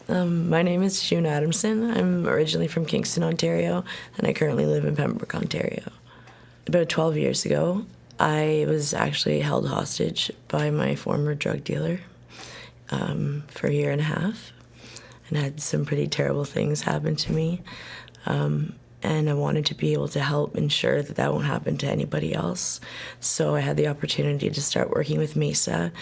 My name is Cheyanne Adamson. I'm originally from Kingston, Ontario, and I currently live in Pembroke, Ontario. About 12 years ago, I was actually held hostage by my former drug dealer for a year and a half, and had some pretty terrible things happen to me. And I wanted to be able to help ensure that that won't happen to anybody else. So I had the opportunity to start working with Mesa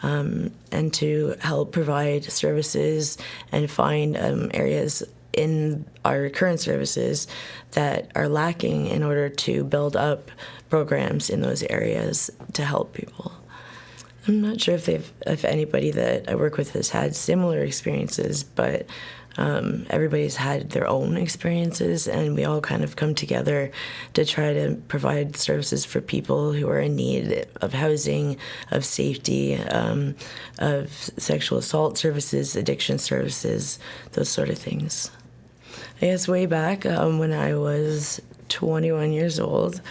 and to help provide services and find areas in our current services that are lacking in order to build up programs in those areas to help people. I'm not sure if anybody that I work with has had similar experiences, but everybody's had their own experiences, and we all kind of come together to try to provide services for people who are in need of housing, of safety, of sexual assault services, addiction services, those sort of things. I guess way back when I was 21 years old,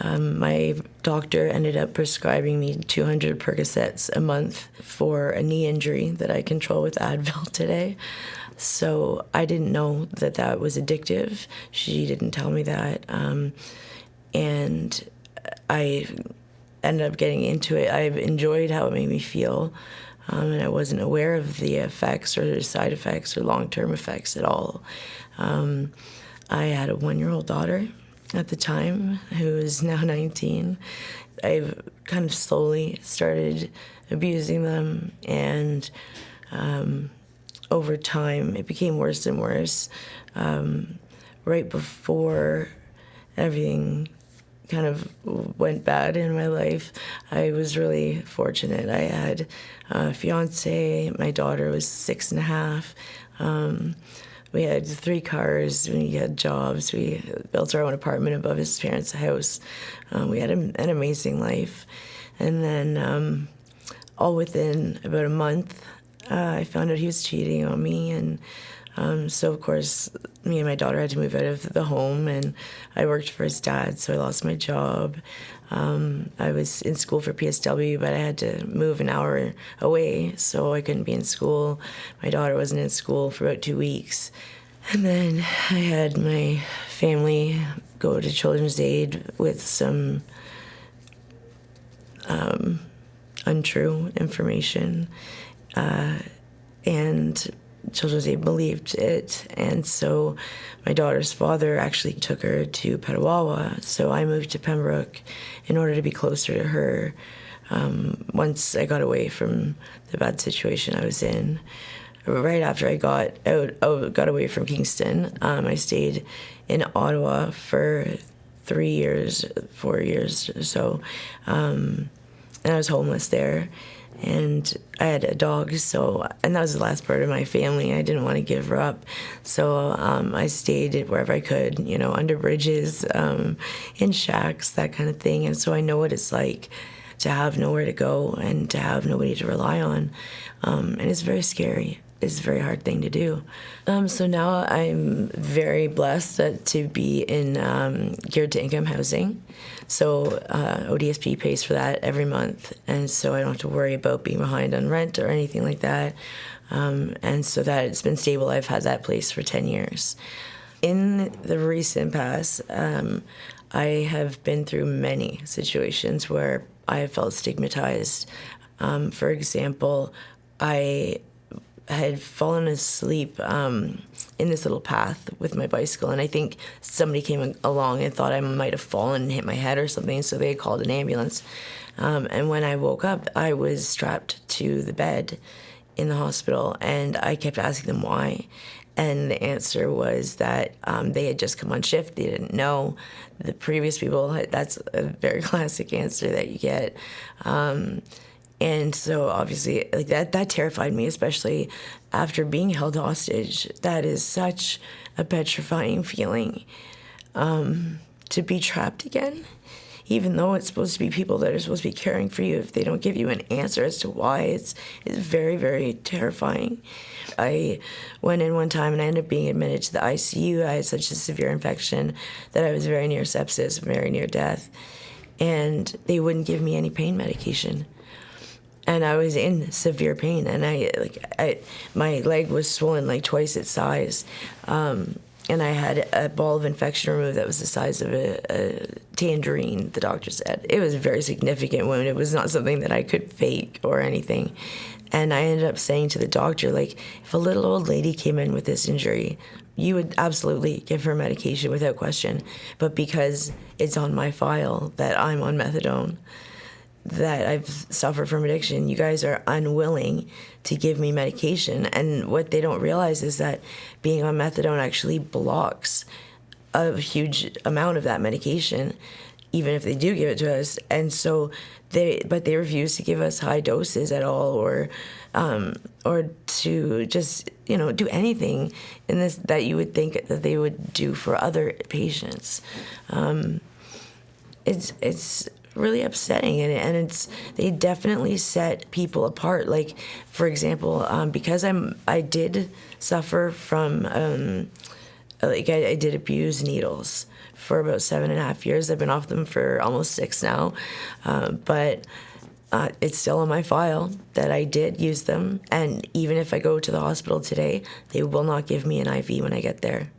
my doctor ended up prescribing me 200 Percocets a month for a knee injury that I control with Advil today. So I didn't know that that was addictive. She didn't tell me that. And I ended up getting into it. I enjoyed how it made me feel. And I wasn't aware of the effects or side effects or long-term effects at all. I had a 1-year-old daughter at the time who is now 19. I kind of slowly started abusing them, and over time, it became worse and worse. Right before everything kind of went bad in my life, I was really fortunate. I had a fiance. My daughter was 6.5. We had 3 cars. We had jobs. We built our own apartment above his parents' house. We had an amazing life. And then all within about a month, I found out he was cheating on me, and so of course me and my daughter had to move out of the home, and I worked for his dad, so I lost my job. I was in school for PSW, but I had to move an hour away, so I couldn't be in school. My daughter wasn't in school for about 2 weeks. And then I had my family go to Children's Aid with some untrue information. And Children's Aid believed it, and so my daughter's father actually took her to Petawawa, so I moved to Pembroke in order to be closer to her once I got away from the bad situation I was in. Right after I got away from Kingston, I stayed in Ottawa for 4 years or so, and I was homeless there. And I had a dog, and that was the last part of my family. I didn't want to give her up. So I stayed wherever I could, under bridges, in shacks, that kind of thing. And so I know what it's like to have nowhere to go and to have nobody to rely on. And it's very scary. It's a very hard thing to do. So now I'm very blessed to be in geared to income housing. So ODSP pays for that every month, and so I don't have to worry about being behind on rent or anything like that. And so that it's been stable. I've had that place for 10 years. In the recent past, I have been through many situations where I have felt stigmatized. For example, I had fallen asleep in this little path with my bicycle, and I think somebody came along and thought I might have fallen and hit my head or something, so they called an ambulance. And when I woke up, I was strapped to the bed in the hospital, and I kept asking them why. And the answer was that they had just come on shift. They didn't know the previous people. That's a very classic answer that you get. And so obviously like that terrified me, especially after being held hostage. That is such a petrifying feeling, to be trapped again, even though it's supposed to be people that are supposed to be caring for you. If they don't give you an answer as to why, it's very, very terrifying. I went in one time and I ended up being admitted to the ICU. I had such a severe infection that I was very near sepsis, very near death, and they wouldn't give me any pain medication. and I was in severe pain, and my leg was swollen like twice its size, and I had a ball of infection removed that was the size of a tangerine, the doctor said. It was a very significant wound. It was not something that I could fake or anything. And I ended up saying to the doctor, like, if a little old lady came in with this injury, you would absolutely give her medication without question. But because it's on my file that I'm on methadone, that I've suffered from addiction, you guys are unwilling to give me medication. And what they don't realize is that being on methadone actually blocks a huge amount of that medication, even if they do give it to us. And so they refuse to give us high doses at all, or to just, do anything in this that you would think that they would do for other patients. It's really upsetting, and they definitely set people apart. Like, for example, because I did suffer from I did abuse needles for about 7.5 years. I've been off them for almost 6 now, but it's still on my file that I did use them. And even if I go to the hospital today, they will not give me an IV when I get there.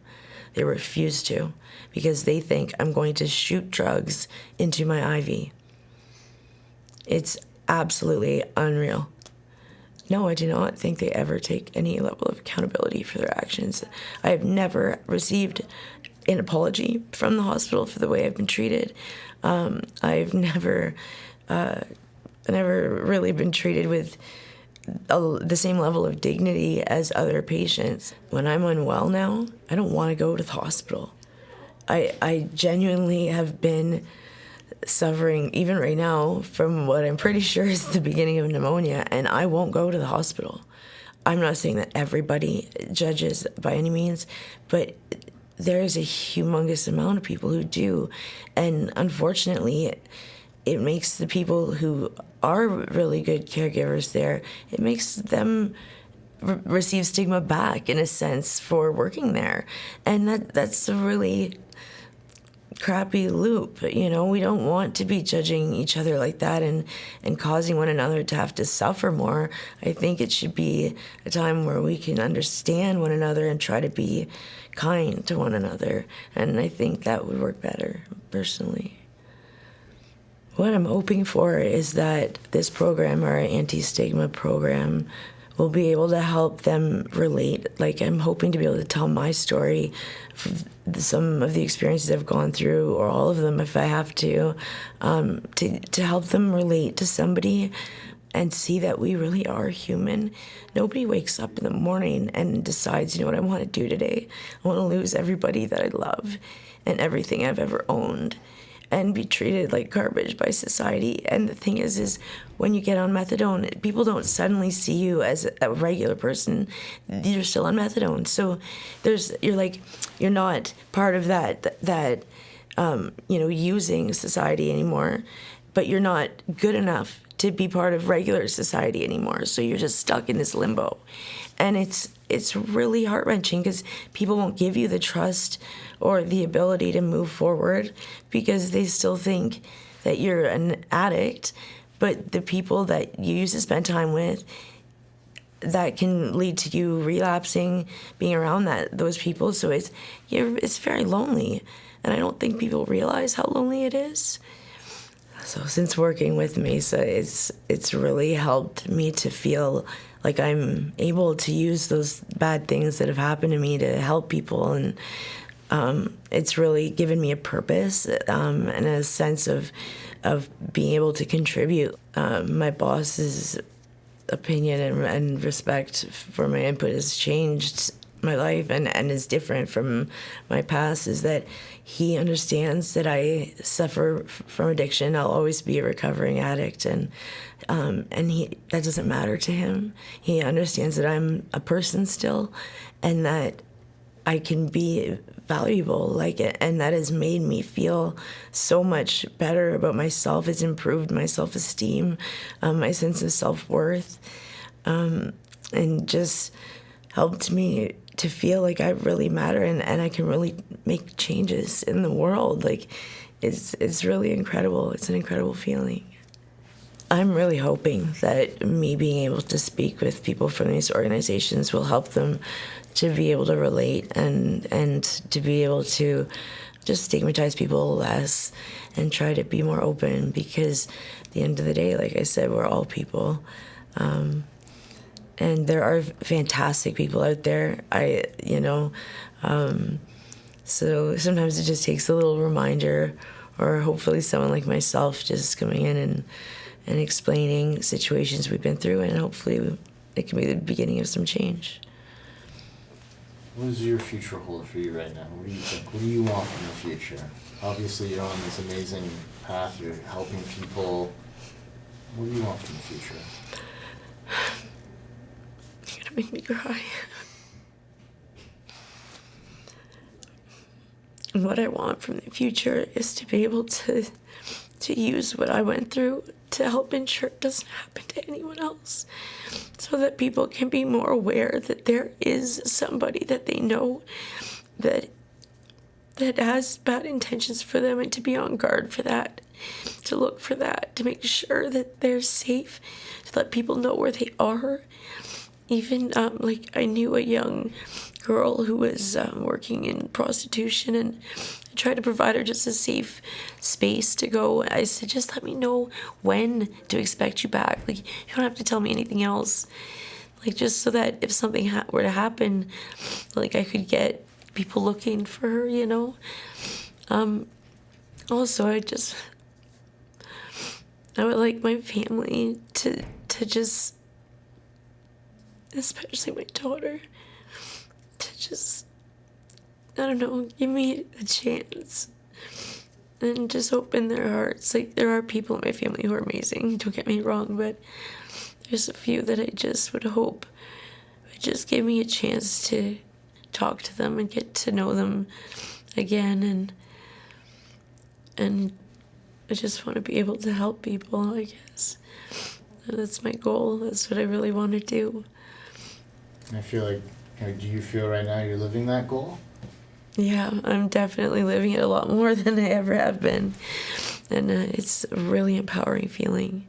They refuse to, because they think I'm going to shoot drugs into my IV. It's absolutely unreal. No, I do not think they ever take any level of accountability for their actions. I have never received an apology from the hospital for the way I've been treated. I've never really been treated with the same level of dignity as other patients. When I'm unwell now, I don't want to go to the hospital. I genuinely have been suffering, even right now, from what I'm pretty sure is the beginning of pneumonia, and I won't go to the hospital. I'm not saying that everybody judges by any means, but there is a humongous amount of people who do, and unfortunately, it makes the people who are really good caregivers there, it makes them receive stigma back, in a sense, for working there. And that's a really crappy loop. We don't want to be judging each other like that and causing one another to have to suffer more. I think it should be a time where we can understand one another and try to be kind to one another. And I think that would work better, personally. What I'm hoping for is that this program, our anti-stigma program, will be able to help them relate. Like, I'm hoping to be able to tell my story, some of the experiences I've gone through, or all of them if I have to help them relate to somebody and see that we really are human. Nobody wakes up in the morning and decides, what I want to do today? I want to lose everybody that I love and everything I've ever owned and be treated like garbage by society. And the thing is when you get on methadone, people don't suddenly see you as a regular person. You're still on methadone. So you're not part of that using society anymore, but you're not good enough to be part of regular society anymore. So you're just stuck in this limbo. And it's really heart-wrenching, because people won't give you the trust or the ability to move forward because they still think that you're an addict. But the people that you used to spend time with, that can lead to you relapsing, being around those people. So it's very lonely. And I don't think people realize how lonely it is. So since working with Mesa, it's really helped me to feel like I'm able to use those bad things that have happened to me to help people. And it's really given me a purpose and a sense of being able to contribute. My boss's opinion and respect for my input has changed my life and is different from my past, is that he understands that I suffer from addiction. I'll always be a recovering addict, and that doesn't matter to him. He understands that I'm a person still, and that I can be valuable, and that has made me feel so much better about myself. It's improved my self-esteem, my sense of self-worth, and just helped me to feel like I really matter and I can really make changes in the world. It's really incredible. It's an incredible feeling. I'm really hoping that me being able to speak with people from these organizations will help them to be able to relate and to be able to just stigmatize people less and try to be more open, because at the end of the day, like I said, we're all people. And there are fantastic people out there. So sometimes it just takes a little reminder, or hopefully someone like myself just coming in and explaining situations we've been through, and hopefully it can be the beginning of some change. What does your future hold for you right now? What do you think? What do you want from the future? Obviously, you're on this amazing path. You're helping people. What do you want from the future? You're gonna make me cry. And what I want from the future is to be able to use what I went through to help ensure it doesn't happen to anyone else, so that people can be more aware that there is somebody that they know that has bad intentions for them, and to be on guard for that, to look for that, to make sure that they're safe, to let people know where they are. Even like I knew a young girl who was working in prostitution, and I tried to provide her just a safe space to go. I said, just let me know when to expect you back. Like, you don't have to tell me anything else. Like, just so that if something were to happen, like, I could get people looking for her, you know. Also, I would like my family to just, especially my daughter, to just, I don't know, give me a chance and just open their hearts. Like, there are people in my family who are amazing, don't get me wrong, but there's a few that I just would hope would just give me a chance to talk to them and get to know them again, and I just want to be able to help people, I guess. And that's my goal. That's what I really want to do. I feel like, do you feel right now you're living that goal? Yeah, I'm definitely living it a lot more than I ever have been. And it's a really empowering feeling.